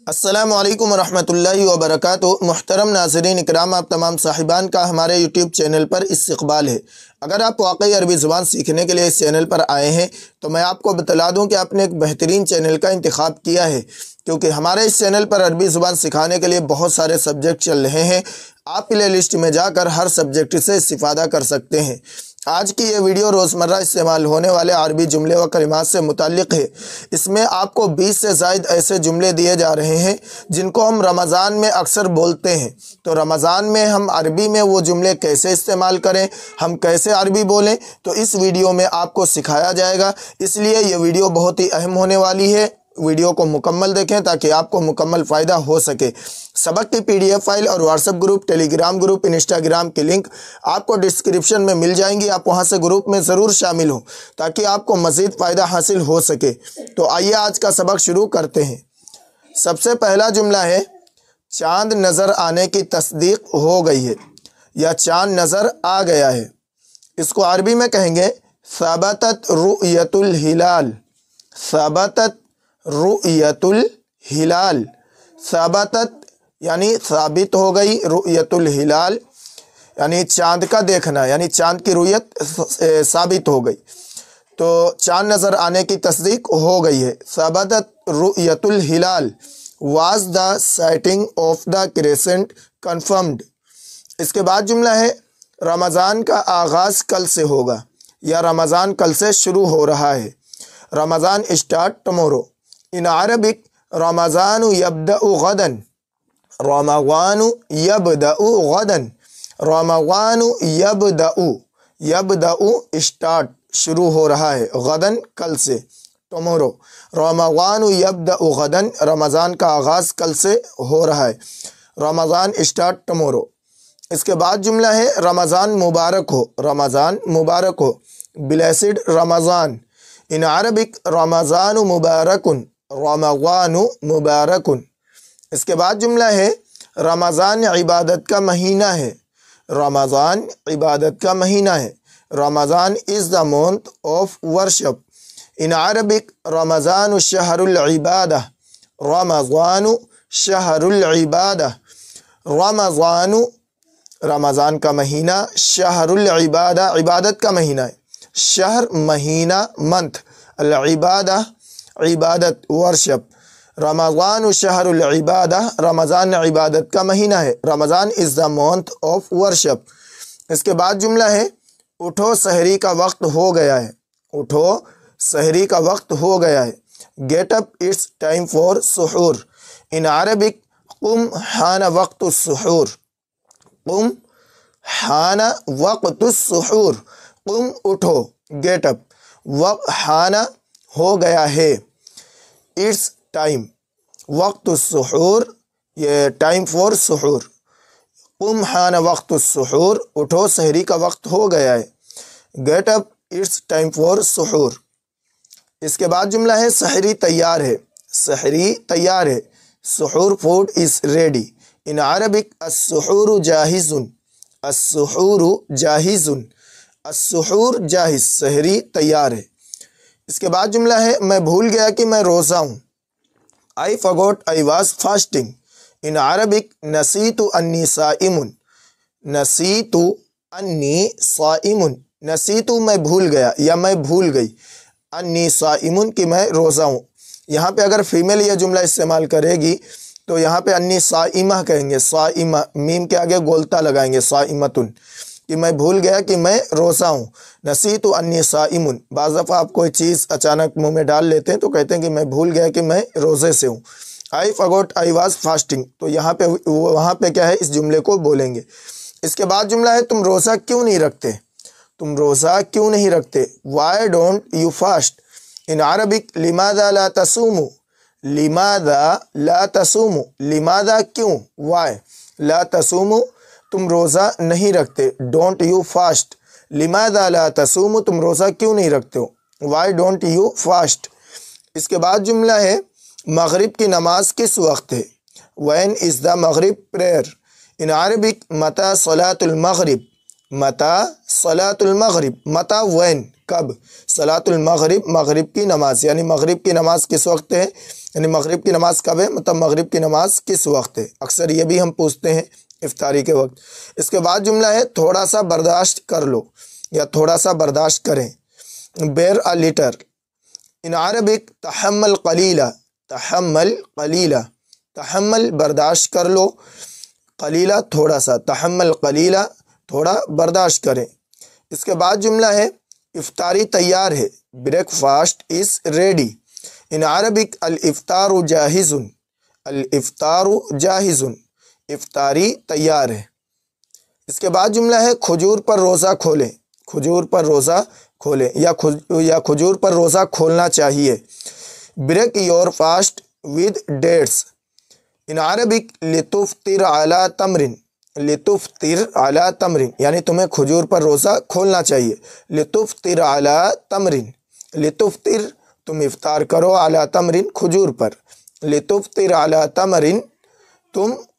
السلام علیکم ورحمۃ اللہ وبرکاتہ۔ محترم ناظرین اکرام، آپ تمام صاحبان کا ہمارے یوٹیوب چینل پر استقبال ہے۔ اگر آپ واقعی عربی زبان سیکھنے کے لیے اس چینل پر آئے ہیں تو میں آپ کو بتلا دوں کہ آپ نے ایک بہترین چینل کا انتخاب کیا ہے، کیونکہ ہمارے اس چینل پر عربی زبان سکھانے کے لیے بہت سارے سبجیکٹ چل رہے ہیں۔ آپ پلے لسٹ میں جا کر ہر سبجیکٹ سے استفادہ کر سکتے ہیں۔ آج کی یہ ویڈیو روزمرہ استعمال ہونے والے عربی جملے و کلمات سے متعلق ہے۔ اس میں آپ کو 20 سے زائد ایسے جملے دیے جا رہے ہیں جن کو ہم رمضان میں اکثر بولتے ہیں۔ تو رمضان میں ہم عربی میں وہ جملے کیسے استعمال کریں، ہم کیسے عربی بولیں، تو اس ویڈیو میں آپ کو سکھایا جائے گا۔ اس لیے یہ ویڈیو بہت ہی اہم ہونے والی ہے۔ ویڈیو کو مکمل دیکھیں تاکہ آپ کو مکمل فائدہ ہو سکے۔ سبق کی PDF فائل اور واٹس ایپ گروپ، ٹیلی گرام گروپ، انسٹاگرام کی لنک آپ کو ڈسکرپشن میں مل جائیں گی۔ آپ وہاں سے گروپ میں ضرور شامل ہوں تاکہ آپ کو مزید فائدہ حاصل ہو سکے۔ تو آئیے آج کا سبق شروع کرتے ہیں۔ سب سے پہلا جملہ ہے، چاند نظر آنے کی تصدیق ہو گئی ہے، یا چاند نظر آ گیا ہے۔ اس کو عربی میں کہیں گے ثبتت رؤیت الہلال۔ ثبتت رؤیت الہلال۔ ثبتت یعنی ثابت ہو گئی، رؤیت الہلال یعنی چاند کا دیکھنا، یعنی چاند کی رؤیت ثابت ہو گئی۔ تو چاند نظر آنے کی تصدیق ہو گئی ہے۔ ثبتت رؤیت الہلال was the sighting of the crescent confirmed. اس کے بعد جملہ ہے، رمضان کا آغاز کل سے ہوگا، یا رمضان کل سے شروع ہو رہا ہے۔ Ramadan start tomorrow. In Arabic Ramadan یبدأ غدا۔ رمضان یبدأ غدا۔ رمضان یبدأ اسٹارٹ شروع ہو رہا ہے، غدن کل سے، ٹمورو۔ رمضان یبدأ غدا، رمضان کا آغاز کل سے ہو رہا ہے۔ Ramadan start tomorrow. اس کے بعد جملہ ہے، رمضان مبارک ہو۔ رمضان مبارک ہو، بلیسڈ رمضان۔ ان عربک رمضان مبارکن۔ رمضان مبارکن۔ اس کے بعد جملہ ہے، رمضان عبادت کا مہینہ ہے۔ رمضان عبادت کا مہینہ ہے۔ Ramadan is the month of worship۔ In Arabic Ramadan شہر العبادہ۔ رمضان شہر العبادہ۔ رمضان رمضان کا مہینہ، شہر العبادہ عبادت کا مہینہ ہے۔ شہر مہینہ، منتھ، العبادہ عبادت، ورشپ۔ رمضان شہر العبادہ، رمضان عبادت کا مہینہ ہے۔ Ramadan is the month of worship۔ اس کے بعد جملہ ہے، اٹھو سحری کا وقت ہو گیا ہے۔ اٹھو سحری کا وقت ہو گیا ہے۔ Get up it's time for suhoor. In Arabic قم حان وقت السحور۔ قم حان وقت السحور۔ قم اٹھو، گیٹ اپ، وقت حان ہو گیا ہے، اٹس ٹائم، وقت السحور یہ ٹائم فور سحور۔ قم حان وقت السحور، اٹھو سحری کا وقت ہو گیا ہے۔ Get up it's time for suhoor. اس کے بعد جملہ ہے، سحری تیار ہے۔ سحری تیار ہے، suhoor food is ready. In Arabic السحور جاہز۔ السحور جاہز۔ السحور جاہز، سحری تیار ہے۔ اس کے بعد جملہ ہے، میں بھول گیا کہ میں روزہ ہوں۔ I forgot I was fasting۔ In Arabic نسیت انی صائم۔ نسیت انی صائم۔ نسیت میں بھول گیا یا میں بھول گئی، انی صائم کہ میں روزہ ہوں۔ یہاں پہ اگر فیمیل یہ جملہ استعمال کرے گی تو یہاں پہ انی صائمہ کہیں گے، صائمہ، میم کے آگے گولتا لگائیں گے، صائمتن، کہ میں بھول گیا کہ میں روزہ ہوں۔ نسیت انی صائم۔ بعض دفعہ آپ کوئی چیز اچانک منہ میں ڈال لیتے ہیں تو کہتے ہیں کہ میں بھول گیا کہ میں روزے سے ہوں۔ I forgot I was fasting۔ تو یہاں پہ وہاں پہ کیا ہے، اس جملے کو بولیں گے۔ اس کے بعد جملہ ہے، تم روزہ کیوں نہیں رکھتے؟ تم روزہ کیوں نہیں رکھتے؟ Why don't you fast؟ In Arabic لماذا لا تصوم۔ لماذا لا تصوم، لماذا کیوں، why، لا تصوم تم روزہ نہیں رکھتے، ڈونٹ یو فاسٹ۔ لماذا لا تصوم، تم روزہ کیوں نہیں رکھتے ہو، وائی ڈونٹ یو فاسٹ۔ اس کے بعد جملہ ہے، مغرب کی نماز کس وقت ہے؟ وین از دا مغرب پریئر۔ ان عربک متی صلاۃ المغرب۔ متی صلاۃ المغرب، متی وین، کب؟ صلاۃ المغرب، مغرب کی نماز، یعنی مغرب کی نماز کس وقت ہے، یعنی مغرب کی نماز کب ہے، مطلب مغرب کی نماز کس وقت ہے، اکثر یہ بھی ہم پوچھتے ہیں افطاری کے وقت۔ اس کے بعد جملہ ہے تھوڑا سا برداشت کر لو یا تھوڑا سا برداشت کریں، bear a little. in Arabic تحمل قلیلہ، تحمل قلیلہ، تحمل برداشت کر لو، قلیلہ تھوڑا سا، تحمل قلیلہ تھوڑا برداشت کریں۔ اس کے بعد جملہ ہے افطاری تیار ہے، break fast is ready. In Arabic الافطار جاہز، الافطار جاہز، افطاری تیار ہے۔ اس کے بعد جملہ ہے کھجور پر روزہ کھولیں، کھجور پر روزہ کھولیں یا کھجور پر روزہ کھولنا چاہیے، break your fast with dates. In Arabic لتفطر علی تمر، لتفطر علی تمر، یعنی تمہیں کھجور پر روزہ کھولنا چاہیے، لتفطر علی تمر، لتفطر تم افطار کرو، علی تمر کھجور پر، لتفطر علی تمر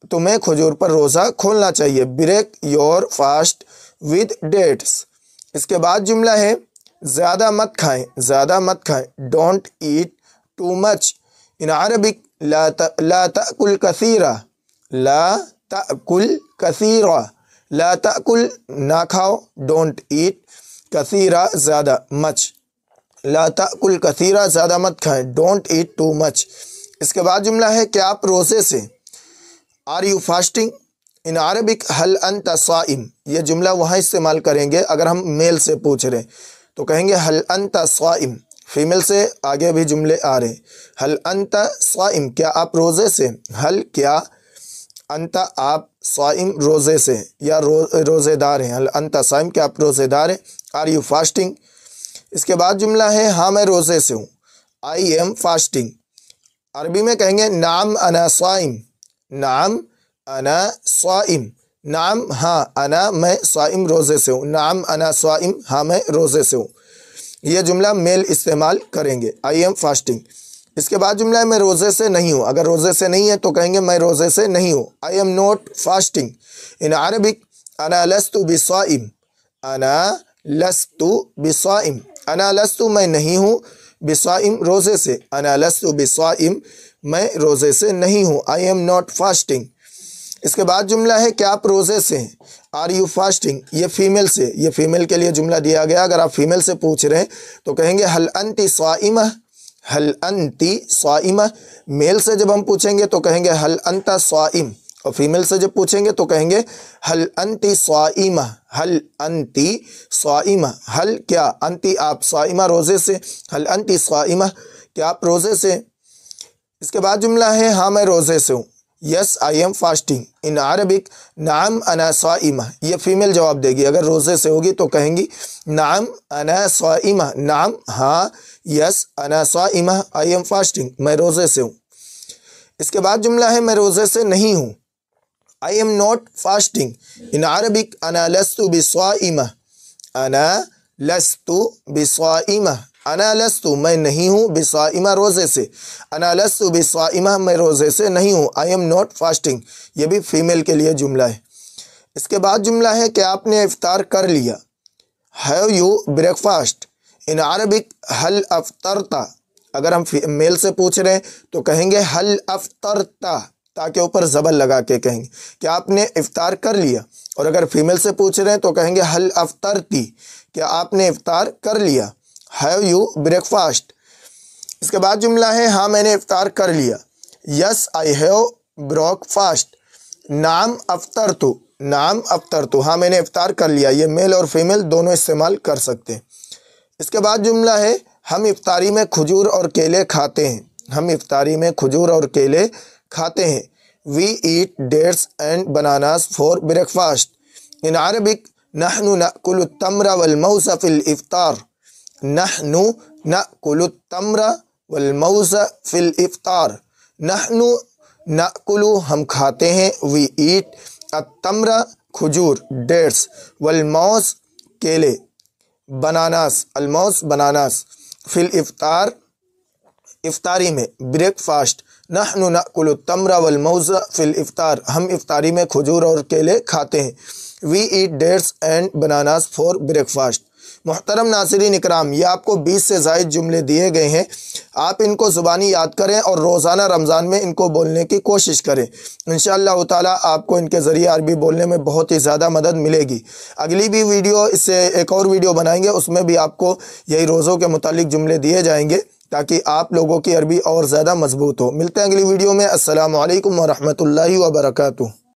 تمہیں کھجور پر روزہ کھولنا چاہیے، break your fast with dates. اس کے بعد جملہ ہے زیادہ مت کھائیں، زیادہ مت کھائیں، don't eat too much. In Arabic لا تأکل کثیرا، لا تأکل کثیرا، لا تأکل نہ کھاؤ، ڈونٹ ایٹ کثیرا زیادہ، مچ، لا تأکل کثیرا زیادہ مت کھائیں، ڈونٹ ایٹ ٹو مچ۔ اس کے بعد جملہ ہے کہ آپ روزے سے، are you fasting? In Arabic هل انت صائم، یہ جملہ وہاں استعمال کریں گے اگر ہم میل سے پوچھ رہے ہیں تو کہیں گے هل انت صائم، فیمیل سے آگے بھی جملے آ رہے ہیں، هل انت صائم کیا آپ روزے سے، هل کیا، انت آپ، صائم روزے سے یا روزے دار ہیں، هل انت صائم کیا آپ روزے دار ہیں، آر یو فاسٹنگ۔ اس کے بعد جملہ ہے ہاں میں روزے سے ہوں، آئی ایم فاسٹنگ، عربی میں کہیں گے نعم انا صائم، نعم انا صائم، نعم ہاں، انا میں، صائم روزے سے ہوں، نعم انا صائم ہاں میں روزے سے ہوں، یہ جملہ میل استعمال کریں گے، آئی ایم فاسٹنگ۔ اس کے بعد جملہ ہے میں روزے سے نہیں ہوں، اگر روزے سے نہیں ہے تو کہیں گے میں روزے سے نہیں ہوں، I am not fasting. In Arabic انا لست بصائم، انا لست بصائم، انا لست میں نہیں ہوں، بصائم روزے سے، انا لست بصائم میں روزے سے نہیں ہوں، آئی ایم نوٹ فاسٹنگ۔ اس کے بعد جملہ ہے کہ آپ روزے سے ہیں، آر یو فاسٹنگ، یہ فیمیل سے، یہ فیمیل کے لیے جملہ دیا گیا، اگر آپ فیمیل سے پوچھ رہے ہیں تو کہیں گے هل انت صائمہ، هل انت صائمہ، میل سے جب ہم پوچھیں گے تو کہیں گے هل انت صائم، اور فیمیل سے جب پوچھیں گے تو کہیں گے هل انت صائمہ، هل انت صائمہ، هل کیا، انت آپ، صائمہ روزے سے، هل انت صائمہ کیا آپ روزے سے۔ اس کے بعد جملہ ہے ہاں میں روزے سے ہوں، yes I am fasting. In Arabic نعم انا صائمہ، یہ فیمیل جواب دے گی، اگر روزے سے ہوگی تو کہیں گی نعم انا صائمہ، نعم ہاں، یس انا صائمہ آئی ایم فاسٹنگ، میں روزے سے ہوں۔ اس کے بعد جملہ ہے میں روزے سے نہیں ہوں، I am not fasting. In Arabic انا لست بصائمہ، انا لست بصائمہ، انا لست میں نہیں ہوں، بصائمہ روزے سے، انا لست بصائمہ میں روزے سے نہیں ہوں، آئی ایم نوٹ فاسٹنگ، یہ بھی فیمیل کے لیے جملہ ہے۔ اس کے بعد جملہ ہے کہ آپ نے افطار کر لیا، have you break fast. In Arabic هل افطرت، اگر ہم میل سے پوچھ رہے ہیں تو کہیں گے هل افطرت، تاکہ اوپر زبر لگا کے کہیں گے کہ آپ نے افطار کر لیا، اور اگر فیمیل سے پوچھ رہے ہیں تو کہیں گے هل افطرتی، کہ آپ نے افطار کر لیا، ہیو یو بریک فاسٹ۔ اس کے بعد جملہ ہے ہاں میں نے افطار کر لیا، یس آئی ہیو بریک فاسٹ، نعم افطرتو، نعم افطرتو ہاں میں نے افطار کر لیا، یہ میل اور فیمیل دونوں استعمال کر سکتے ہیں۔ اس کے بعد جملہ ہے ہم افطاری میں کھجور اور کیلے کھاتے ہیں، ہم افطاری میں کھجور اور کیلے کھاتے ہیں، we eat dates and bananas for break fast. In Arabic نحن نأکل التمر والموز فی الافطار، نحن نأکل التمر والموز فی الافطار، نحن نأکل ہم کھاتے ہیں، وی ایٹ التمر کھجور، ڈیٹس، والموز کیلے، بناناس، الموز بناناس، فی الافطار افطاری میں، بریک فاسٹ، نحن نأکل التمر والموز فی الافطار ہم افطاری میں کھجور اور کیلے کھاتے ہیں، we eat dates and bananas for break fast, محترم ناظرین اکرام، یہ آپ کو 20 سے زائد جملے دیے گئے ہیں، آپ ان کو زبانی یاد کریں اور روزانہ رمضان میں ان کو بولنے کی کوشش کریں۔ انشاءاللہ تعالیٰ آپ کو ان کے ذریعے عربی بولنے میں بہت ہی زیادہ مدد ملے گی۔ اگلی بھی ویڈیو، اس سے ایک اور ویڈیو بنائیں گے، اس میں بھی آپ کو یہی روزوں کے متعلق جملے دیے جائیں گے تاکہ آپ لوگوں کی عربی اور زیادہ مضبوط ہو۔ ملتے ہیں اگلی ویڈیو میں۔ السلام علیکم ورحمۃ اللہ وبرکاتہ۔